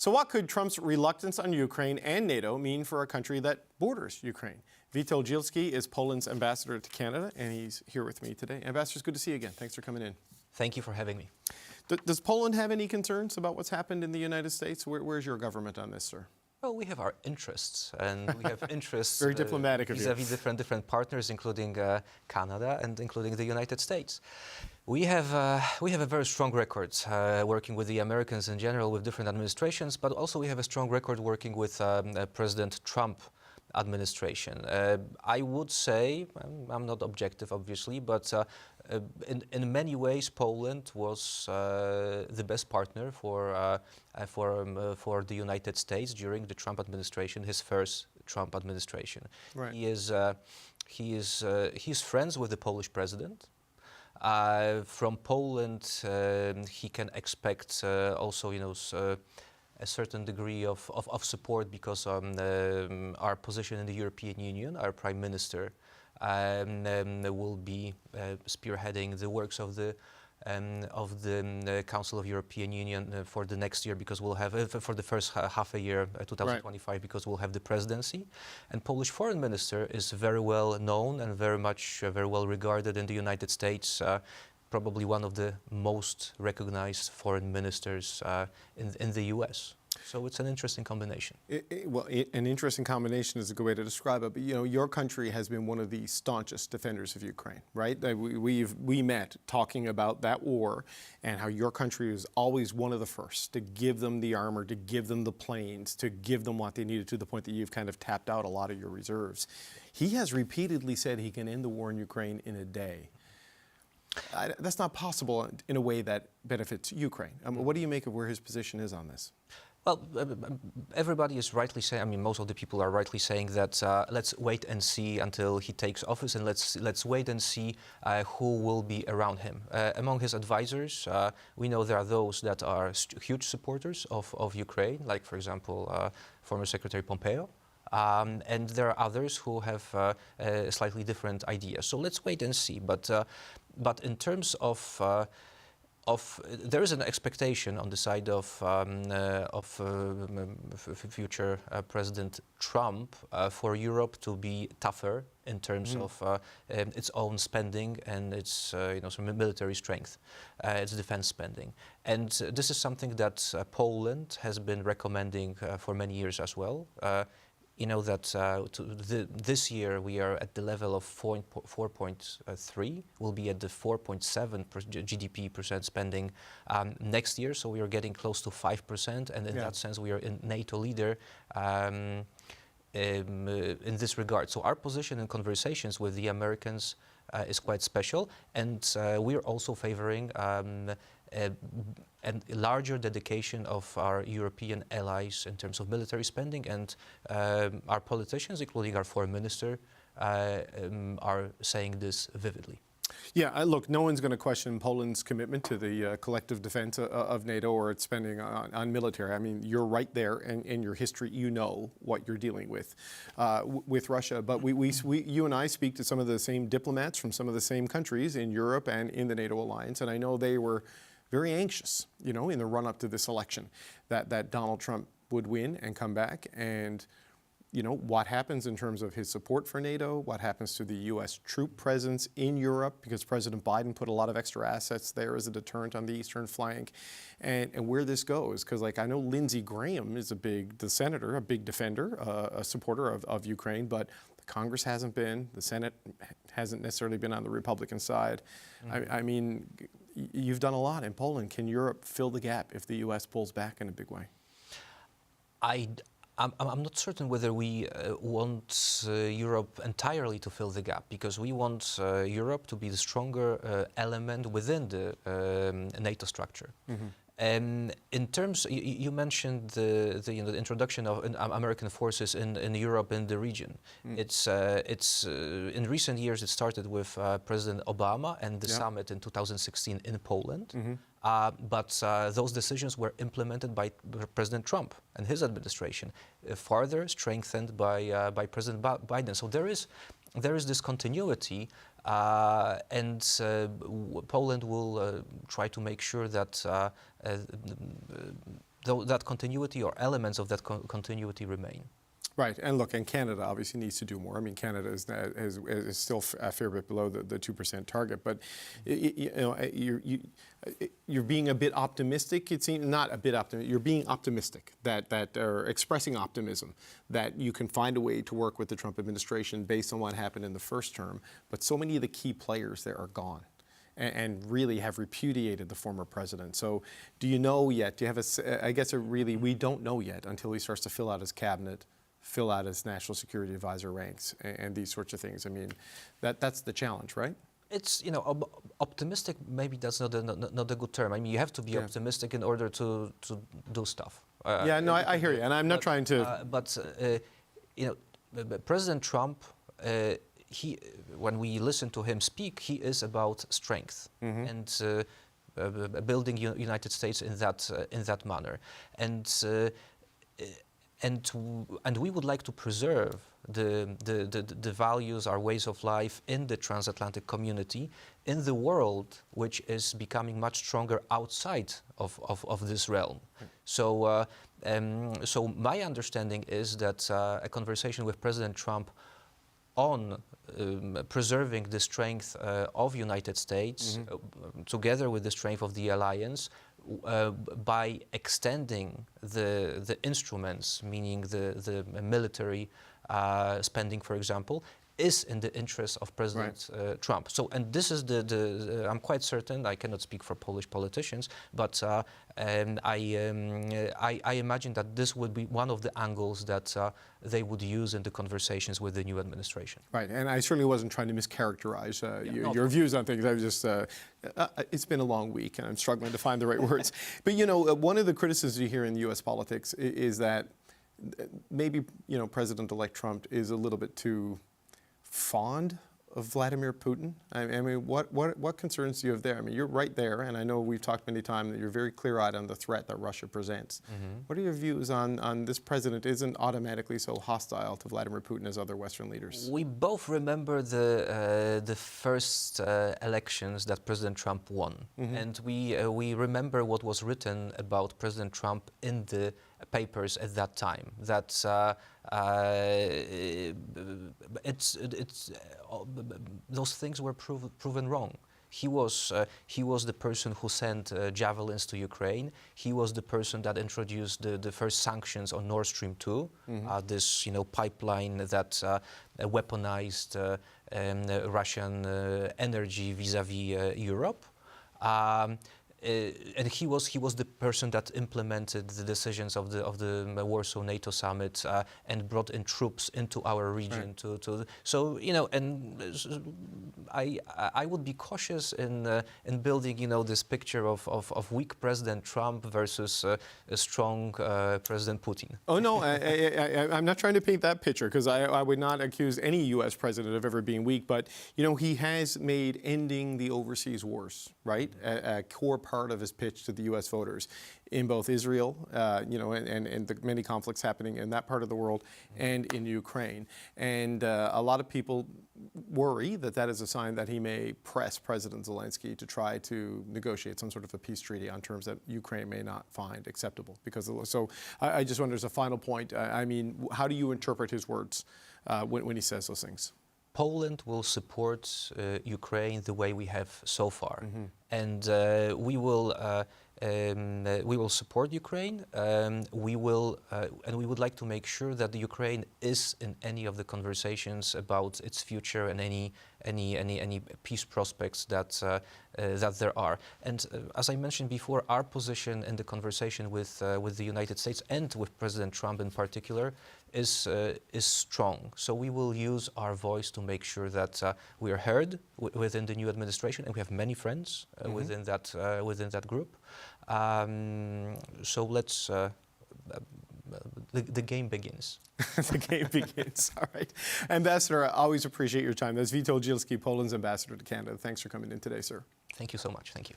So what could Trump's reluctance on Ukraine and NATO mean for a country that borders Ukraine? Witold Dzielski is Poland's ambassador to Canada, and he's here with me today. Ambassador, it's good to see you again. Thanks for coming in. Thank you for having me. Does Poland have any concerns about what's happened in the United States? Where's your government on this, sir? Well, we have our interests, and we have interests Very diplomatic of you. vis-a-vis different partners, including Canada and including the United States. We have a very strong record working with the Americans in general, with different administrations, but also we have a strong record working with President Trump administration. I would say, I'm not objective obviously, but in many ways Poland was the best partner for the United States during the Trump administration, his first Trump administration. Right. He is friends with the Polish president. From Poland, he can expect also, a certain degree of support because our position in the European Union, our Prime Minister will be spearheading the works of the Council of European Union for the next year, because we'll have for the first half a year, 2025, right, because we'll have the presidency. And Polish Foreign Minister is very well known and very well regarded in the United States. Probably one of the most recognized foreign ministers in the U.S. So it's an interesting combination. An interesting combination is a good way to describe it. But your country has been one of the staunchest defenders of Ukraine, right? We met talking about that war and how your country was always one of the first to give them the armor, to give them the planes, to give them what they needed, to the point that you've kind of tapped out a lot of your reserves. He has repeatedly said he can end the war in Ukraine in a day. That's not possible in a way that benefits Ukraine. What do you make of where his position is on this? Well, everybody is rightly saying, I mean, most of the people are rightly saying that let's wait and see until he takes office, and let's wait and see who will be around him. Among his advisors, we know there are those that are huge supporters of Ukraine, like, for example, former Secretary Pompeo. And there are others who have slightly different ideas. So let's wait and see. But in terms of there is an expectation on the side of future President Trump for Europe to be tougher in terms of its own spending and its some military strength, its defense spending. And this is something that Poland has been recommending for many years as well. You know that this year we are at the level of 4.3. We'll be at the 4.7 GDP% spending next year. So we are getting close to 5%, and in that sense we are a NATO leader in this regard. So our position in conversations with the Americans is quite special, and we are also favoring a larger dedication of our European allies in terms of military spending, and our politicians, including our foreign minister, are saying this vividly. Yeah, look, no one's going to question Poland's commitment to the collective defense of NATO or its spending on military. I mean, you're right there, and in your history, you know what you're dealing with Russia. But you and I speak to some of the same diplomats from some of the same countries in Europe and in the NATO alliance, and I know they were very anxious, in the run-up to this election, that Donald Trump would win and come back. And what happens in terms of his support for NATO, what happens to the U.S. troop presence in Europe, because President Biden put a lot of extra assets there as a deterrent on the eastern flank, and where this goes. Because, I know Lindsey Graham is the senator, a big defender, a supporter of Ukraine, but the Congress hasn't been, the Senate hasn't necessarily been on the Republican side. I mean, you've done a lot in Poland. Can Europe fill the gap if the U.S. pulls back in a big way? I'm not certain whether we want Europe entirely to fill the gap, because we want Europe to be the stronger element within the NATO structure. In terms, you mentioned the introduction of American forces in Europe, in the region. It's in recent years it started with President Obama and the summit in 2016 in Poland. But those decisions were implemented by President Trump and his administration, further strengthened by President Biden. So there is this continuity, and Poland will try to make sure that that continuity or elements of that continuity remain. Right, and look, and Canada obviously needs to do more. I mean, Canada is still a fair bit below the 2% target, but you're being a bit optimistic. It seems not a bit optimistic. You're being optimistic that or expressing optimism that you can find a way to work with the Trump administration based on what happened in the first term. But so many of the key players there are gone, and really have repudiated the former president. So, do you know yet? Do you have I guess we don't know yet until he starts to fill out his cabinet, fill out his national security advisor ranks, and these sorts of things. I mean, that's the challenge, right? It's, optimistic, maybe that's not a good term. I mean, you have to be optimistic in order to do stuff. I hear you, and I'm not trying to... President Trump, when we listen to him speak, he is about strength and building United States in that manner. And we would like to preserve the values, our ways of life in the transatlantic community, in the world which is becoming much stronger outside of this realm. So my understanding is that a conversation with President Trump on preserving the strength of United States, together with the strength of the alliance, by extending the instruments, meaning the military spending, for example, is in the interest of President Trump. So, and this is I'm quite certain, I cannot speak for Polish politicians, but I imagine that this would be one of the angles that they would use in the conversations with the new administration. Right, and I certainly wasn't trying to mischaracterize your views on things. I was just, it's been a long week and I'm struggling to find the right words. But one of the criticisms you hear in U.S. politics is that maybe, President-elect Trump is a little bit too fond of Vladimir Putin. I mean, what concerns do you have there? I mean, you're right there, and I know we've talked many times that you're very clear-eyed on the threat that Russia presents. What are your views on this president isn't automatically so hostile to Vladimir Putin as other Western leaders? We both remember the first elections that President Trump won, and we remember what was written about President Trump in the papers at that time. That those things were proven wrong. He was the person who sent javelins to Ukraine. He was the person that introduced the first sanctions on Nord Stream 2, this pipeline that weaponized Russian energy vis-a-vis Europe. And he was the person that implemented the decisions of the Warsaw NATO summit and brought in troops into our region. Right. So I would be cautious in building this picture of weak President Trump versus a strong President Putin. Oh no, I'm not trying to paint that picture, because I would not accuse any U.S. president of ever being weak. But he has made ending the overseas wars, right, a core part of his pitch to the U.S. voters in both Israel, and the many conflicts happening in that part of the world, and in Ukraine. And a lot of people worry that is a sign that he may press President Zelensky to try to negotiate some sort of a peace treaty on terms that Ukraine may not find acceptable. So I just wonder, as a final point, I mean, how do you interpret his words when he says those things? Poland will support Ukraine the way we have so far, and we will support Ukraine. We would like to make sure that the Ukraine is in any of the conversations about its future and any peace prospects that there are. And as I mentioned before, our position in the conversation with the United States and with President Trump in particular is strong. So we will use our voice to make sure that we are heard within the new administration, and we have many friends within that group. So let's. The game begins. The game begins. All right. Ambassador, I always appreciate your time. That's Witold Dzielski, Poland's ambassador to Canada. Thanks for coming in today, sir. Thank you so much. Thank you.